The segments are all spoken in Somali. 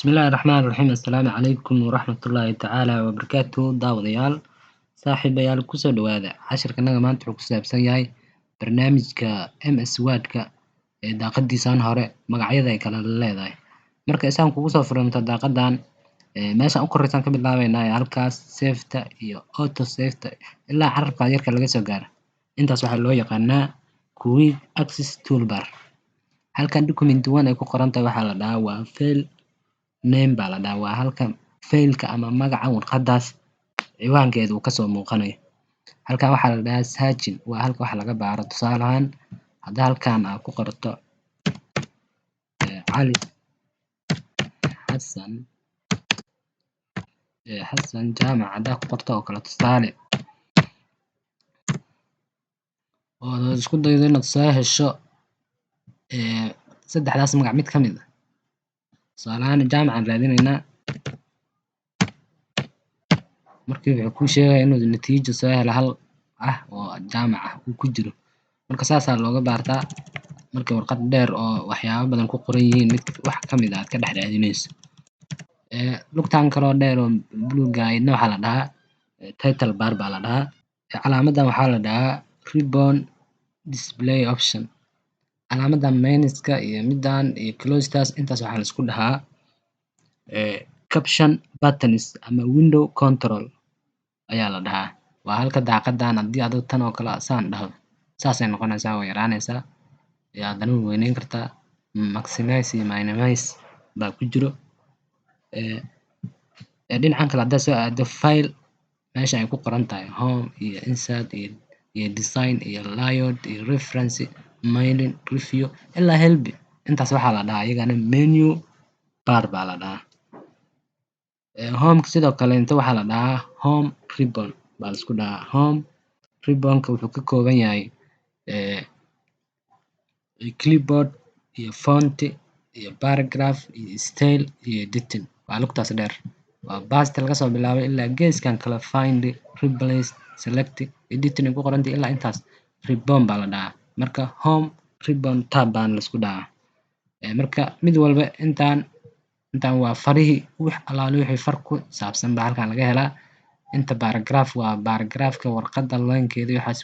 Bismillaahi Raxmaani Raxiim. Assalaamu calaykum waraxmatullaahi tacaala wabarakaatuhu. Daawadayaal saaxiibayaal kusoo dhawaada cashirkanaga maanta wuxuu ku saabsan yahay barnaamijka MS Word-ka ee daaqadiisaan hore magacyada ay kala leedahay. Marka isaan kugu soo furanto daaqadan meeshaan u koreysan ka bilaabeynaa halkaas save-ta iyo auto save-ta ilaa carabka yarka laga soo gaaro. Intaas waxaa loo yaqaanaa Quick Access Toolbar. Halkan document 1 ay ku qoran tahay waxaa la dhahaa waa file name baa la dhahaa, waa halka faylka ama magaca warqadaas ciwaankeeda uu kasoo muuqanayo. Halkan waxaa la dhahaa searching, waa halka wax laga baaro. Tusaale ahaan haddii halkan aad ku qorto cali xasan jaamac haddaad ku qorto oo kale tusaale oo isku daydo inaad soo hesho saddexdaas magac mid ka mid ah. Tusaale ahaan jaamac aan raadineynaa, markii wuxuu kuu sheegayaa inuu natiijo soo helo hal ah oo jaamac ah uu ku jiro. Marka saasaa looga baartaa markii warqad dheer oo waxyaabo badan ku qoran yihiin mid wax ka mid ah aad ka dhex raadinayso. Lugtaan kaloo dheer oo buluugga ahna waxaa la dhahaa title bar baa la dhahaa. Calaamadan waxaa la dhahaa ribbon display option. Calaamadan minuska iyo midaan iyo closetaas intaas waxaa la isku dhahaa caption buttons ama window control ayaa la dhahaa. Waa halka daaqadan haddii aad tan oo kale saan dhahdo saasay noqonaysaa, way yaraanaysaa iyo haddana way weyneyn kartaa. Maximize iyo minimize baa ku jiro. Dhinacan kale haddaad soo aado file meesha ay ku qoran tahay home iyo insert iyo design iyo layout iyo reference mailing review ilaa help intaas waxaa la dhahaa iyagana menu bar baa la dhahaa. Home-ka sidoo kale inta waxaa la dhahaa home ribbon baa la isku dhahaa. Home ribbon-ka wuxuu ka kooban yahay clipboard iyo font iyo paragraph iyo style iyo editing. Waa lugtaas dheer, waa basta laga soo bilaabay ilaa geeskan kale find replace select editing ay ku qoran tahay ilaa intaas ribbon baa la dhahaa. Marka home ribbon tab baan la isku dhahaa. Marka mid walba intaan waa farihii wax alaale wixii far ku saabsan baa halkan laga helaa. Inta paragraph waa paragraph-ka warqadda line-keeda waxaas.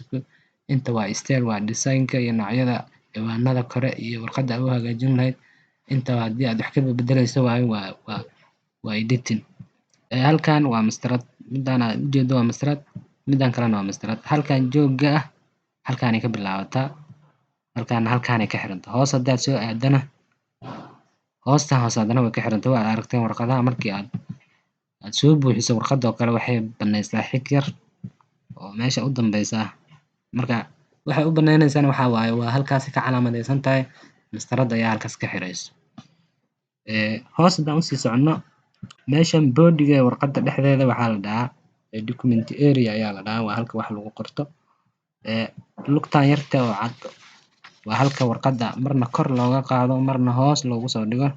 Inta waa style waa design-ka iyo noocyada ciwaanada kore iyo warqadda aad u hagaajin lahayd. Inta haddii aad wax ka beddelayso waa editing. Halkan waa mastarad, midaan aad ujeedo waa mastarad, midaan kalena waa mastarad. Halkan joogga ah halkaanay ka bilaabataa, halkaanay ka xirantaa. Hoos haddaad soo aadana hoostaan hoose haddana way ka xirantaa. Waa aragteen warqadaha markii aad soo buuxiso warqadda oo kale waxay banaysaa xig yar oo meesha u dambeysa. Marka waxay u banaynaysana waxaa waaye waa halkaas ka calaamadeysan tahay mastarad ayaa halkaas ka xirayso. Hoos haddaan usii soconno meeshan body-ga ee warqadda dhexdeeda waxaa la dhahaa document area ayaa la dhahaa, waa halka wax lagu qorto. Lugtaan yarta oo cad waa halka warqadda marna kor looga qaado marna hoos loogu soo dhigo.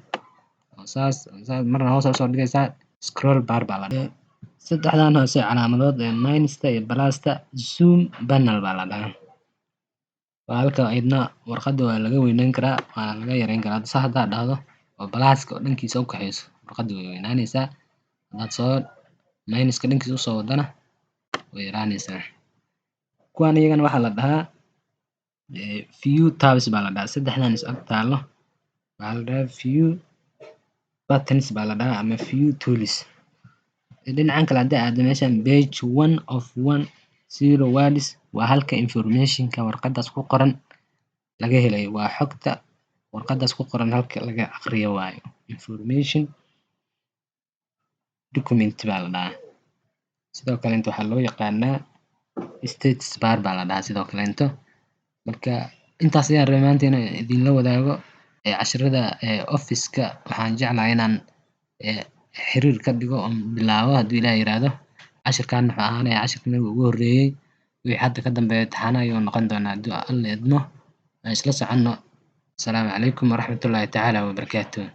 Saas marna hoos u soo dhigaysaa scroll bar baa la dhahaa. Saddexdaan hoose calaamadood ee minusta iyo plusta zoom panel baa la dhahaa. Waa halka idna warqadda waa laga weyneyn karaa waana laga yareyn karaa. Saa haddaad dhahdo oo pluska oo dhankiisa u kaxayso warqadda way weynaanaysaa. Haddaad soo minuska dhankiisa u soo wadana way yaraanaysaa. Kuwaan iyagana waxaa la dhahaa view tabs baa la dhahaa. Saddexdaan is ag taalo waxaa la dhahaa view buttons baa la dhahaa ama view tools. Dhinacan kale haddii aad meeshan page 1 of 10 words waa halka information-ka warqadaas ku qoran laga helayo. Waa xogta warqadaas ku qoran halka laga akhriyo waayo. Information document baa la dhahaa. Sidoo kale inta waxaa loo yaqaanaa status bar baa la dhahaa sidoo kale inta. Marka intaas ayaan rabay maanta inaan idinla wadaago casharada office-ka. Waxaan jeclahay inaan xiriir ka dhigo oo bilaabo haddii Ilaahay yiraahdo. Cashirkan wuxuu ahaanayaa cashirkii ugu horreeyay. Wixii hadda ka dambeeya taxane ayuu noqon doonaa haddii Alle idmo. Aan isla soconno. Assalaamu calaykum waraxmatullaahi tacaala wabarakaatuh.